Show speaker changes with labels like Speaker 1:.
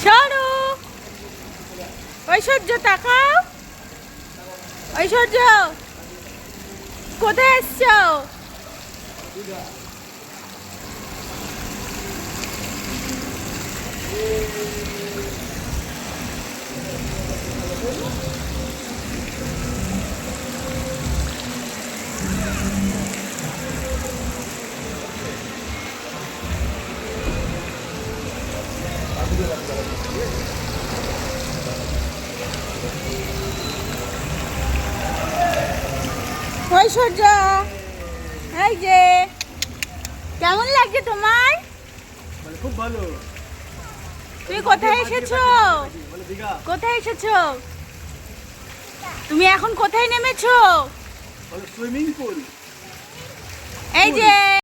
Speaker 1: সরু ঐশ্বর্য তাকাও। ঐশ্বর্য কোথায় এসছো? ঐশ্বর্য এই যে কেমন লাগছে তোমার?
Speaker 2: খুব ভালো।
Speaker 1: তুমি কোথায় এসেছো? কোথায় এসেছো তুমি? এখন কোথায় নেমেছো?
Speaker 2: Swimming pool.
Speaker 1: এই যে